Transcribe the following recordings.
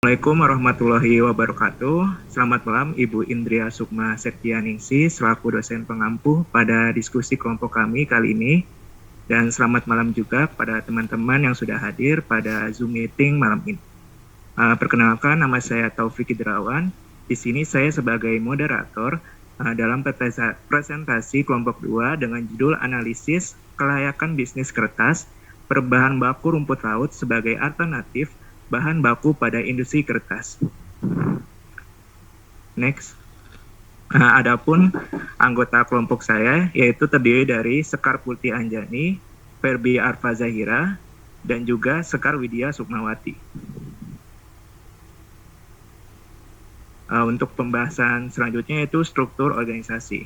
Assalamualaikum warahmatullahi wabarakatuh. Selamat malam Ibu Indria Sukma Septianingsi selaku dosen pengampu pada diskusi kelompok kami kali ini. Dan selamat malam juga pada teman-teman yang sudah hadir pada Zoom meeting malam ini. Perkenalkan, nama saya Taufik Idrawan. Di sini saya sebagai moderator dalam presentasi kelompok 2 dengan judul analisis kelayakan bisnis kertas berbahan baku rumput laut sebagai alternatif bahan baku pada industri kertas. Next. Adapun anggota kelompok saya yaitu terdiri dari Sekar Putih Anjani, Ferbi Arfa Zahira, dan juga Sekar Widya Sukmawati. Untuk pembahasan selanjutnya itu struktur organisasi.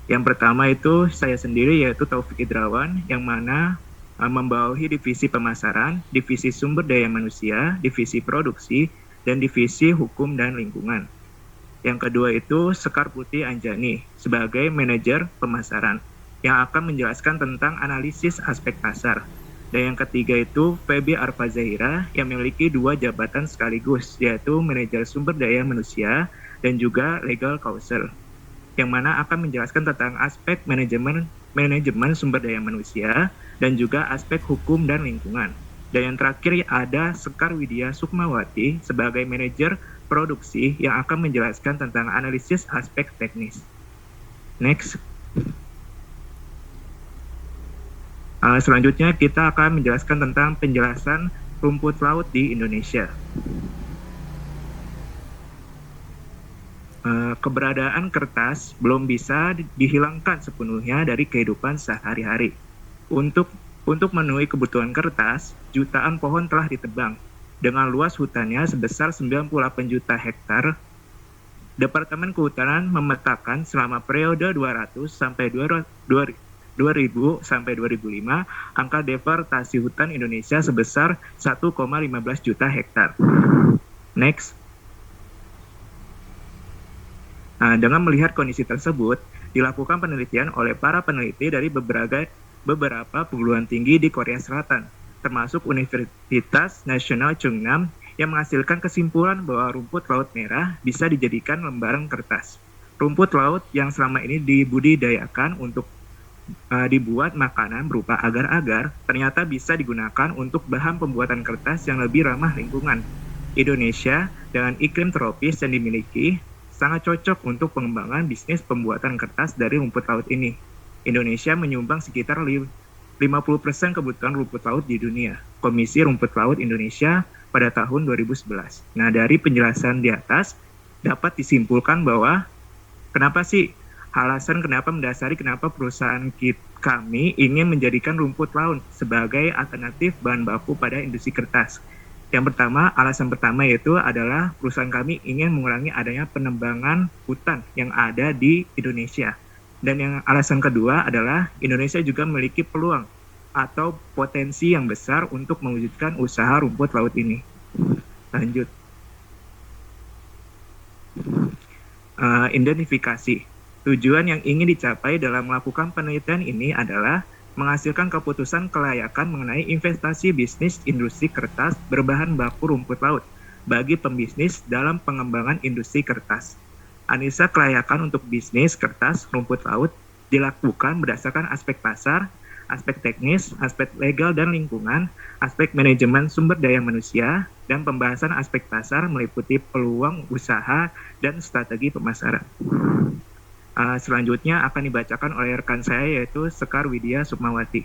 Yang pertama itu saya sendiri yaitu Taufik Idrawan yang mana membawahi divisi pemasaran, divisi sumber daya manusia, divisi produksi, dan divisi hukum dan lingkungan. Yang kedua itu Sekar Putih Anjani sebagai manajer pemasaran yang akan menjelaskan tentang analisis aspek pasar. Dan yang ketiga itu Febi Arfa Zahira yang memiliki 2 jabatan sekaligus yaitu manajer sumber daya manusia dan juga legal counsel yang mana akan menjelaskan tentang aspek manajemen sumber daya manusia dan juga aspek hukum dan lingkungan. Dan yang terakhir ada Sekar Widya Sukmawati sebagai manajer produksi yang akan menjelaskan tentang analisis aspek teknis. Next. Selanjutnya kita akan menjelaskan tentang penjelasan rumput laut di Indonesia. Keberadaan kertas belum bisa dihilangkan sepenuhnya dari kehidupan sehari-hari. Untuk memenuhi kebutuhan kertas, jutaan pohon telah ditebang. Dengan luas hutannya sebesar 98 juta hektar, Departemen Kehutanan memetakan selama periode 200 sampai 2000 sampai 2005, angka deforestasi hutan Indonesia sebesar 1,15 juta hektar. Next. Dengan melihat kondisi tersebut, dilakukan penelitian oleh para peneliti dari beberapa perguruan tinggi di Korea Selatan, termasuk Universitas Nasional Chungnam yang menghasilkan kesimpulan bahwa rumput laut merah bisa dijadikan lembaran kertas. Rumput laut yang selama ini dibudidayakan untuk dibuat makanan berupa agar-agar ternyata bisa digunakan untuk bahan pembuatan kertas yang lebih ramah lingkungan. Indonesia dengan iklim tropis yang dimiliki sangat cocok untuk pengembangan bisnis pembuatan kertas dari rumput laut ini. Indonesia menyumbang sekitar 50% kebutuhan rumput laut di dunia. Komisi Rumput Laut Indonesia pada tahun 2011. Nah, dari penjelasan di atas dapat disimpulkan bahwa kenapa sih alasan mendasari kenapa perusahaan kami ingin menjadikan rumput laut sebagai alternatif bahan baku pada industri kertas. Alasan pertama yaitu adalah perusahaan kami ingin mengurangi adanya penebangan hutan yang ada di Indonesia. Dan yang alasan kedua adalah Indonesia juga memiliki peluang atau potensi yang besar untuk mewujudkan usaha rumput laut ini. Lanjut. Identifikasi. Tujuan yang ingin dicapai dalam melakukan penelitian ini adalah menghasilkan keputusan kelayakan mengenai investasi bisnis industri kertas berbahan baku rumput laut bagi pembisnis dalam pengembangan industri kertas. Analisa kelayakan untuk bisnis kertas rumput laut dilakukan berdasarkan aspek pasar, aspek teknis, aspek legal dan lingkungan, aspek manajemen sumber daya manusia, dan pembahasan aspek pasar meliputi peluang usaha dan strategi pemasaran. Selanjutnya akan dibacakan oleh rekan saya yaitu Sekar Widya Sukmawati.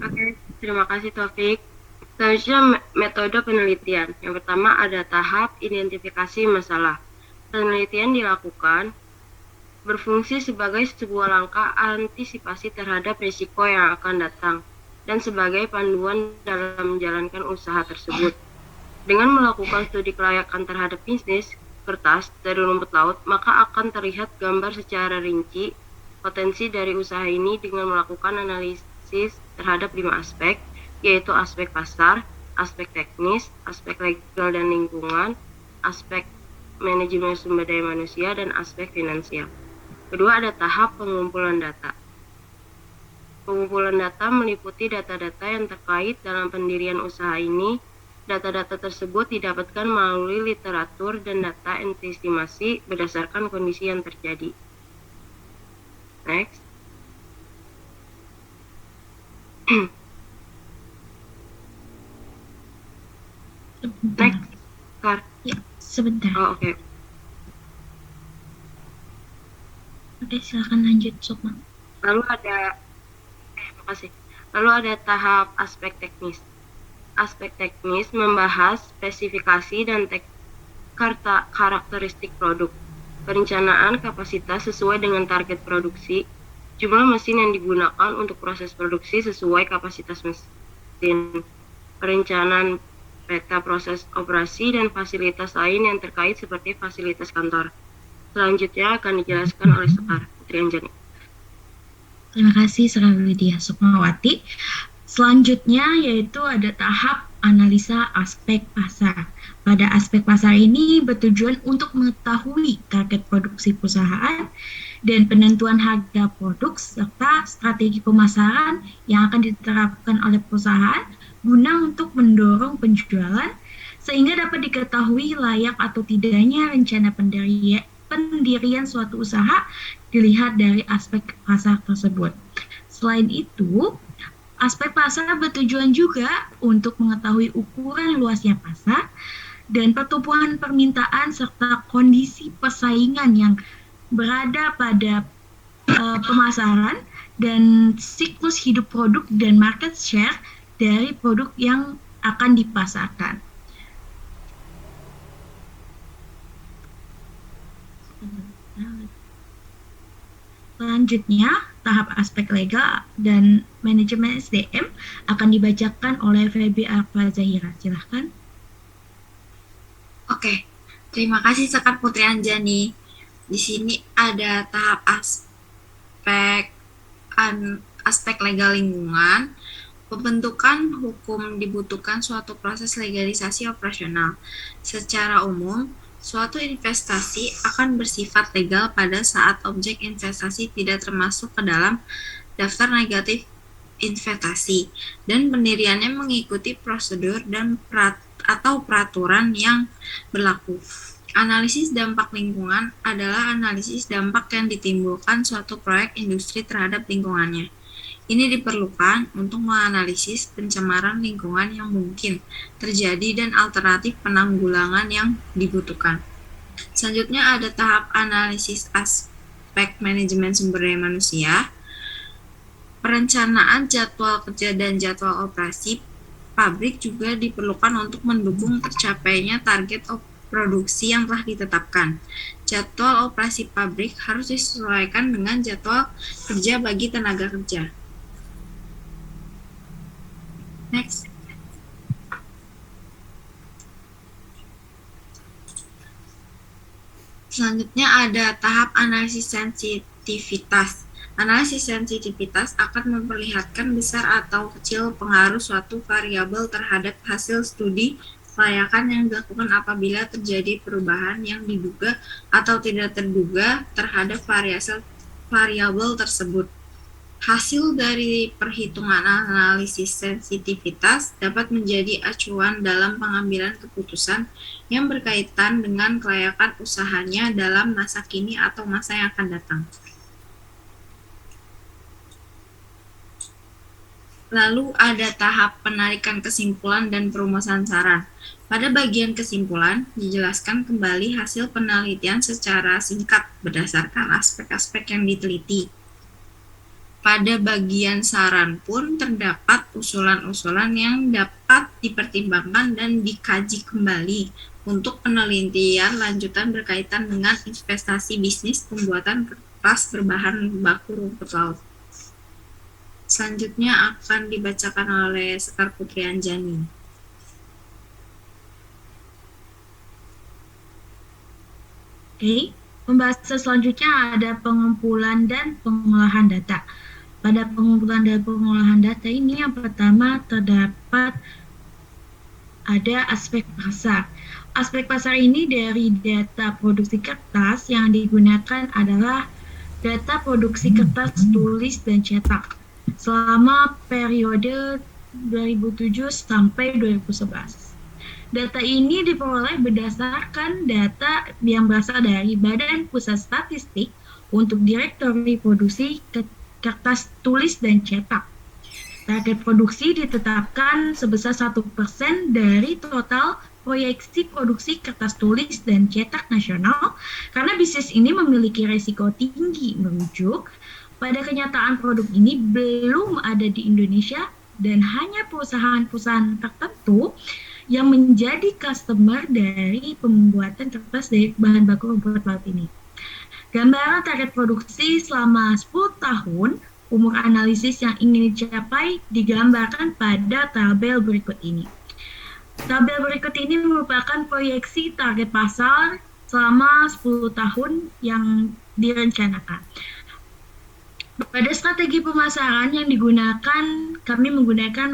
Oke, terima kasih Taufik. Selanjutnya metode penelitian. Yang pertama ada tahap identifikasi masalah. Penelitian dilakukan berfungsi sebagai sebuah langkah antisipasi terhadap risiko yang akan datang dan sebagai panduan dalam menjalankan usaha tersebut. Dengan melakukan studi kelayakan terhadap bisnis kertas dari rumput laut, maka akan terlihat gambar secara rinci potensi dari usaha ini dengan melakukan analisis terhadap 5 aspek, yaitu aspek pasar, aspek teknis, aspek legal dan lingkungan, aspek manajemen sumber daya manusia, dan aspek finansial. Kedua ada tahap pengumpulan data. Pengumpulan data meliputi data-data yang terkait dalam pendirian usaha ini Data-data tersebut didapatkan melalui literatur dan data estimasi berdasarkan kondisi yang terjadi. Next. Sebentar. Next. Kar. Ya, sebentar. Oh, oke. Oke, silakan lanjut, Sukma. Makasih. Lalu ada tahap aspek teknis. Aspek teknis membahas spesifikasi dan karakteristik produk, perencanaan kapasitas sesuai dengan target produksi, jumlah mesin yang digunakan untuk proses produksi sesuai kapasitas mesin, perencanaan peta proses operasi, dan fasilitas lain yang terkait seperti fasilitas kantor. Selanjutnya akan dijelaskan oleh Sekar Putri Anjani. Terima kasih Sekar Widya Sukmawati. Selanjutnya yaitu ada tahap analisa aspek pasar. Pada aspek pasar ini bertujuan untuk mengetahui target produksi perusahaan dan penentuan harga produk serta strategi pemasaran yang akan diterapkan oleh perusahaan guna untuk mendorong penjualan sehingga dapat diketahui layak atau tidaknya rencana pendirian suatu usaha dilihat dari aspek pasar tersebut. Selain itu, aspek pasar bertujuan juga untuk mengetahui ukuran luasnya pasar dan pertumbuhan permintaan serta kondisi persaingan yang berada pada pemasaran dan siklus hidup produk dan market share dari produk yang akan dipasarkan. Selanjutnya, tahap aspek legal dan manajemen SDM akan dibacakan oleh Feby Arfa Zahira. Silahkan. Oke, terima kasih Sekar Putri Anjani. Di sini ada tahap aspek legal lingkungan. Pembentukan hukum dibutuhkan suatu proses legalisasi operasional. Secara umum, suatu investasi akan bersifat legal pada saat objek investasi tidak termasuk ke dalam daftar negatif investasi dan pendiriannya mengikuti prosedur dan atau peraturan yang berlaku. Analisis dampak lingkungan adalah analisis dampak yang ditimbulkan suatu proyek industri terhadap lingkungannya. Ini diperlukan untuk menganalisis pencemaran lingkungan yang mungkin terjadi dan alternatif penanggulangan yang dibutuhkan. Selanjutnya ada tahap analisis aspek manajemen sumber daya manusia. Perencanaan jadwal kerja dan jadwal operasi pabrik juga diperlukan untuk mendukung tercapainya target produksi yang telah ditetapkan. Jadwal operasi pabrik harus disesuaikan dengan jadwal kerja bagi tenaga kerja. Next. Selanjutnya ada tahap analisis sensitivitas. Analisis sensitivitas akan memperlihatkan besar atau kecil pengaruh suatu variabel terhadap hasil studi kelayakan yang dilakukan apabila terjadi perubahan yang diduga atau tidak terduga terhadap variabel tersebut. Hasil dari perhitungan analisis sensitivitas dapat menjadi acuan dalam pengambilan keputusan yang berkaitan dengan kelayakan usahanya dalam masa kini atau masa yang akan datang. Lalu ada tahap penarikan kesimpulan dan perumusan saran. Pada bagian kesimpulan, dijelaskan kembali hasil penelitian secara singkat berdasarkan aspek-aspek yang diteliti. Pada bagian saran pun terdapat usulan-usulan yang dapat dipertimbangkan dan dikaji kembali untuk penelitian lanjutan berkaitan dengan investasi bisnis pembuatan kertas berbahan baku rumput laut. Selanjutnya akan dibacakan oleh Sekar Putri Anjani. Oke, pembahasan selanjutnya ada pengumpulan dan pengolahan data. Pada pengumpulan dan pengolahan data ini yang pertama terdapat ada aspek pasar. Aspek pasar ini dari data produksi kertas yang digunakan adalah data produksi kertas tulis dan cetak selama periode 2007 sampai 2011. Data ini diperoleh berdasarkan data yang berasal dari Badan Pusat Statistik untuk Direktori Produksi Kertas Tulis dan Cetak. Target produksi ditetapkan sebesar 1% dari total proyeksi produksi kertas tulis dan cetak nasional karena bisnis ini memiliki risiko tinggi merujuk pada kenyataan produk ini belum ada di Indonesia dan hanya perusahaan-perusahaan tertentu yang menjadi customer dari pembuatan kertas dari bahan baku rumput laut ini. Gambaran target produksi selama 10 tahun umur analisis yang ingin dicapai digambarkan pada tabel berikut ini. Tabel berikut ini merupakan proyeksi target pasar selama 10 tahun yang direncanakan. Pada strategi pemasaran yang digunakan, kami menggunakan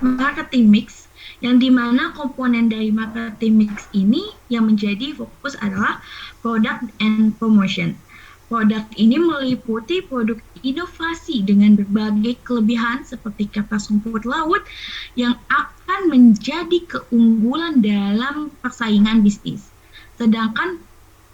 marketing mix, yang dimana komponen dari marketing mix ini yang menjadi fokus adalah product and promotion. Produk ini meliputi produk inovasi dengan berbagai kelebihan seperti kertas rumput laut yang akan menjadi keunggulan dalam persaingan bisnis. Sedangkan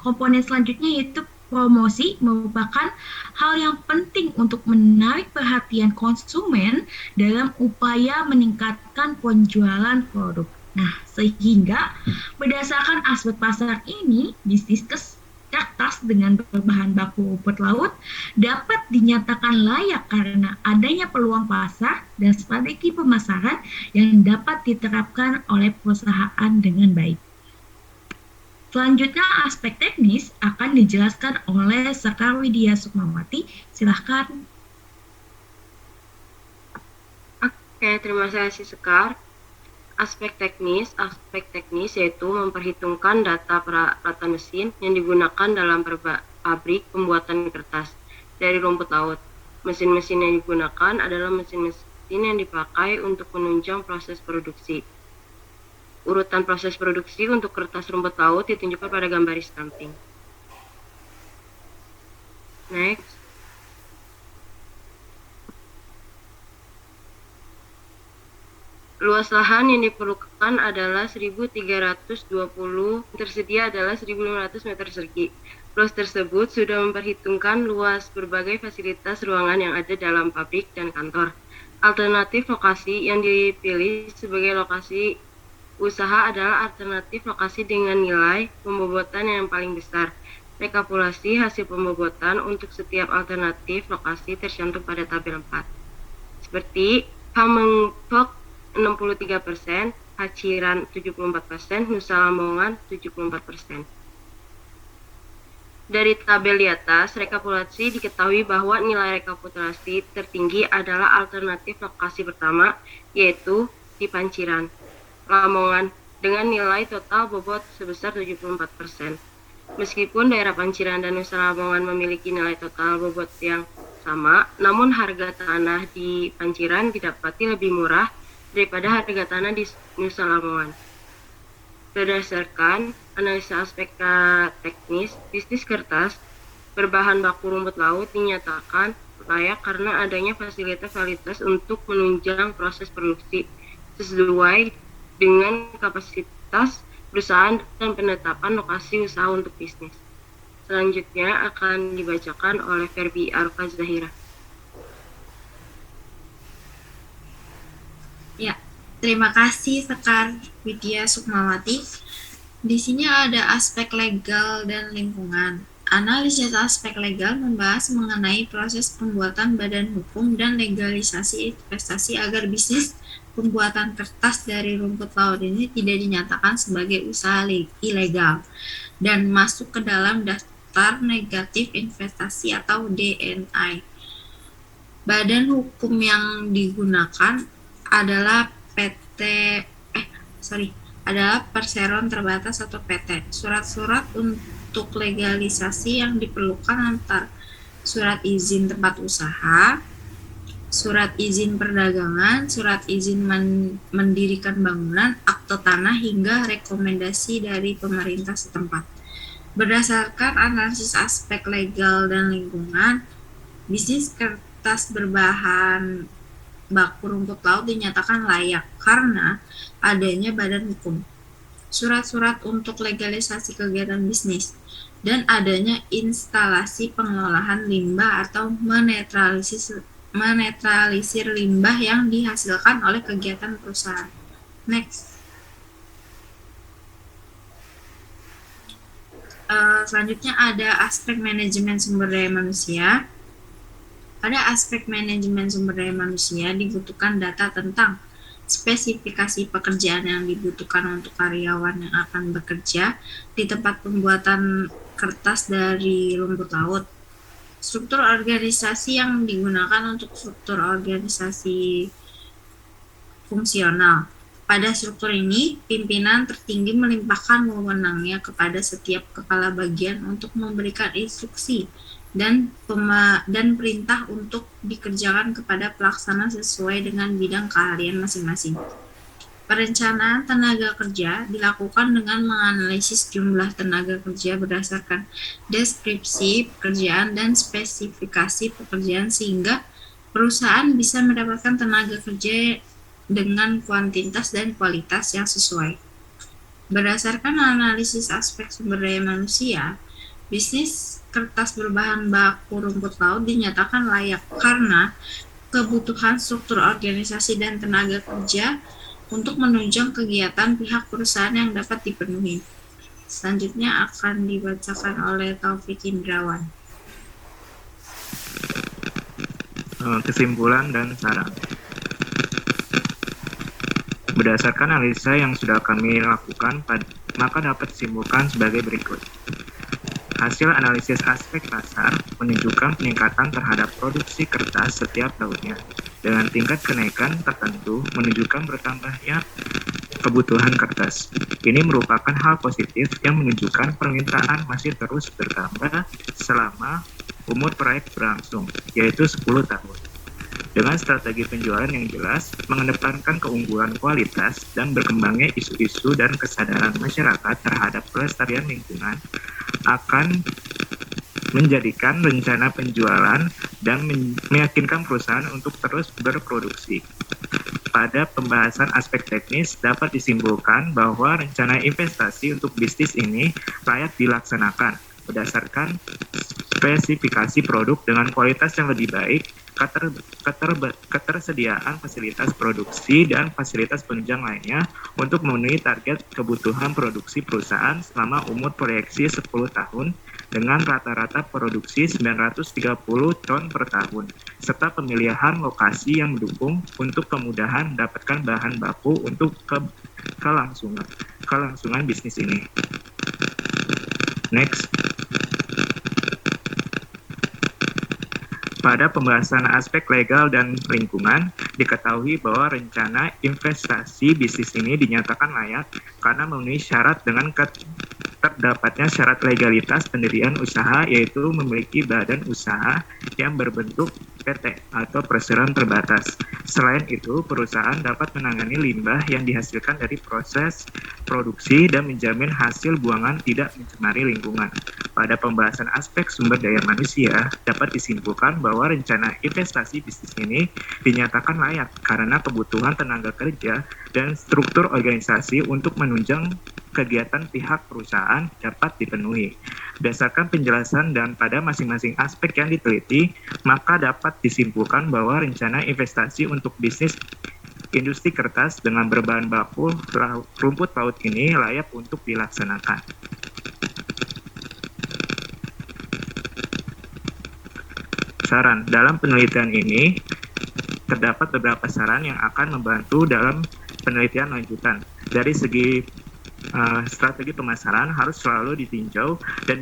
komponen selanjutnya yaitu promosi merupakan hal yang penting untuk menarik perhatian konsumen dalam upaya meningkatkan penjualan produk. Nah, sehingga berdasarkan aspek pasar ini, bisnis kertas dengan berbahan baku rumput laut dapat dinyatakan layak karena adanya peluang pasar dan strategi pemasaran yang dapat diterapkan oleh perusahaan dengan baik. Selanjutnya, aspek teknis akan dijelaskan oleh Sekar Widya Sukmawati. Silahkan. Oke, terima kasih Sekar. Aspek teknis yaitu memperhitungkan data peralatan mesin yang digunakan dalam pabrik pembuatan kertas dari rumput laut. Mesin-mesin yang digunakan adalah mesin-mesin yang dipakai untuk menunjang proses produksi. Urutan proses produksi untuk kertas rumput laut ditunjukkan pada gambar di samping. Next. Luas lahan yang diperlukan adalah 1.320, tersedia adalah 1.500 meter persegi. Luas tersebut sudah memperhitungkan luas berbagai fasilitas ruangan yang ada dalam pabrik dan kantor. Alternatif lokasi yang dipilih sebagai lokasi usaha adalah alternatif lokasi dengan nilai pembobotan yang paling besar. Rekapitulasi hasil pembobotan untuk setiap alternatif lokasi tercantum pada tabel 4. Seperti Pamengpeuk 63%, Paciran 74%, Nusa Lembongan 74%. Dari tabel di atas, rekapitulasi diketahui bahwa nilai rekapitulasi tertinggi adalah alternatif lokasi pertama, yaitu di Paciran, Lamongan, dengan nilai total bobot sebesar 74%. Meskipun daerah Paciran dan Nusa Lembongan memiliki nilai total bobot yang sama, namun harga tanah di Paciran didapati lebih murah daripada harga tanah di Nusa Lembongan. Berdasarkan analisa aspek teknis, bisnis kertas berbahan baku rumput laut dinyatakan layak karena adanya fasilitas untuk menunjang proses produksi sesuai dengan kapasitas perusahaan dan penetapan lokasi usaha untuk bisnis. Selanjutnya akan dibacakan oleh Ferbi Arfa Zahira. Ya, terima kasih Sekar Widya Sukmawati. Di sini ada aspek legal dan lingkungan. Analisis aspek legal membahas mengenai proses pembuatan badan hukum dan legalisasi investasi agar bisnis pembuatan kertas dari rumput laut ini tidak dinyatakan sebagai usaha ilegal dan masuk ke dalam daftar negatif investasi atau DNI. Badan hukum yang digunakan adalah adalah perseroan terbatas atau PT. Surat-surat untuk legalisasi yang diperlukan antara surat izin tempat usaha, surat izin perdagangan, surat izin mendirikan bangunan, akte tanah hingga rekomendasi dari pemerintah setempat. Berdasarkan analisis aspek legal dan lingkungan, bisnis kertas berbahan baku rumput laut dinyatakan layak karena adanya badan hukum, surat-surat untuk legalisasi kegiatan bisnis, dan adanya instalasi pengolahan limbah atau menetralisir limbah yang dihasilkan oleh kegiatan perusahaan. Next. Selanjutnya ada aspek manajemen sumber daya manusia. Pada aspek manajemen sumber daya manusia dibutuhkan data tentang spesifikasi pekerjaan yang dibutuhkan untuk karyawan yang akan bekerja di tempat pembuatan kertas dari rumput laut. Struktur organisasi yang digunakan untuk struktur organisasi fungsional. Pada struktur ini, pimpinan tertinggi melimpahkan wewenangnya kepada setiap kepala bagian untuk memberikan instruksi dan perintah untuk dikerjakan kepada pelaksana sesuai dengan bidang keahlian masing-masing. Perencanaan tenaga kerja dilakukan dengan menganalisis jumlah tenaga kerja berdasarkan deskripsi pekerjaan dan spesifikasi pekerjaan sehingga perusahaan bisa mendapatkan tenaga kerja dengan kuantitas dan kualitas yang sesuai. Berdasarkan analisis aspek sumber daya manusia, bisnis kertas berbahan baku rumput laut dinyatakan layak karena kebutuhan struktur organisasi dan tenaga kerja untuk menunjang kegiatan pihak perusahaan yang dapat dipenuhi. Selanjutnya akan dibacakan oleh Taufik Indrawan. Kesimpulan dan saran. Berdasarkan analisa yang sudah kami lakukan, maka dapat disimpulkan sebagai berikut. Hasil analisis aspek pasar menunjukkan peningkatan terhadap produksi kertas setiap tahunnya, dengan tingkat kenaikan tertentu menunjukkan bertambahnya kebutuhan kertas. Ini merupakan hal positif yang menunjukkan permintaan masih terus bertambah selama umur proyek berlangsung, yaitu 10 tahun. Dengan strategi penjualan yang jelas, mengedepankan keunggulan kualitas dan berkembangnya isu-isu dan kesadaran masyarakat terhadap pelestarian lingkungan akan menjadikan rencana penjualan dan meyakinkan perusahaan untuk terus berproduksi. Pada pembahasan aspek teknis, dapat disimpulkan bahwa rencana investasi untuk bisnis ini layak dilaksanakan berdasarkan spesifikasi produk dengan kualitas yang lebih baik, ketersediaan fasilitas produksi dan fasilitas penunjang lainnya untuk memenuhi target kebutuhan produksi perusahaan selama umur proyeksi 10 tahun dengan rata-rata produksi 930 ton per tahun, serta pemilihan lokasi yang mendukung untuk kemudahan mendapatkan bahan baku untuk kelangsungan bisnis ini. Next. Pada pembahasan aspek legal dan lingkungan, diketahui bahwa rencana investasi bisnis ini dinyatakan layak karena memenuhi syarat dengan terdapatnya syarat legalitas pendirian usaha, yaitu memiliki badan usaha yang berbentuk PT atau perseroan terbatas. Selain itu, perusahaan dapat menangani limbah yang dihasilkan dari proses produksi dan menjamin hasil buangan tidak mencemari lingkungan. Pada pembahasan aspek sumber daya manusia, dapat disimpulkan bahwa rencana investasi bisnis ini dinyatakan layak karena kebutuhan tenaga kerja dan struktur organisasi untuk menunjang kegiatan pihak perusahaan dapat dipenuhi. Berdasarkan penjelasan dan pada masing-masing aspek yang diteliti, maka dapat disimpulkan bahwa rencana investasi untuk bisnis industri kertas dengan berbahan baku rumput laut ini layak untuk dilaksanakan. Saran, dalam penelitian ini terdapat beberapa saran yang akan membantu dalam penelitian lanjutan. Dari segi strategi pemasaran harus selalu ditinjau dan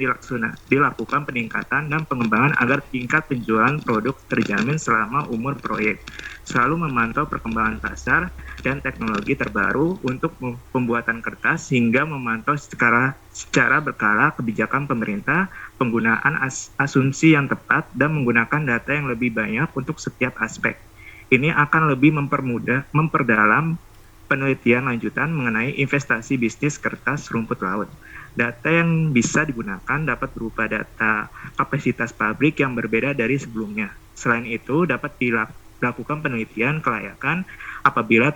dilakukan peningkatan dan pengembangan agar tingkat penjualan produk terjamin selama umur proyek. Selalu memantau perkembangan pasar dan teknologi terbaru untuk pembuatan kertas hingga memantau secara berkala kebijakan pemerintah, penggunaan asumsi yang tepat, dan menggunakan data yang lebih banyak untuk setiap aspek. Ini akan lebih memperdalam penelitian lanjutan mengenai investasi bisnis kertas rumput laut. Data yang bisa digunakan dapat berupa data kapasitas pabrik yang berbeda dari sebelumnya. Selain itu, dapat melakukan penelitian kelayakan apabila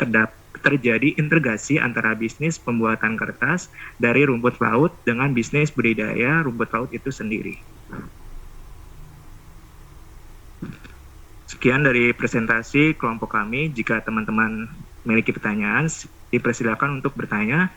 terjadi integrasi antara bisnis pembuatan kertas dari rumput laut dengan bisnis budidaya rumput laut itu sendiri. Sekian dari presentasi kelompok kami. Jika teman-teman memiliki pertanyaan, dipersilakan untuk bertanya.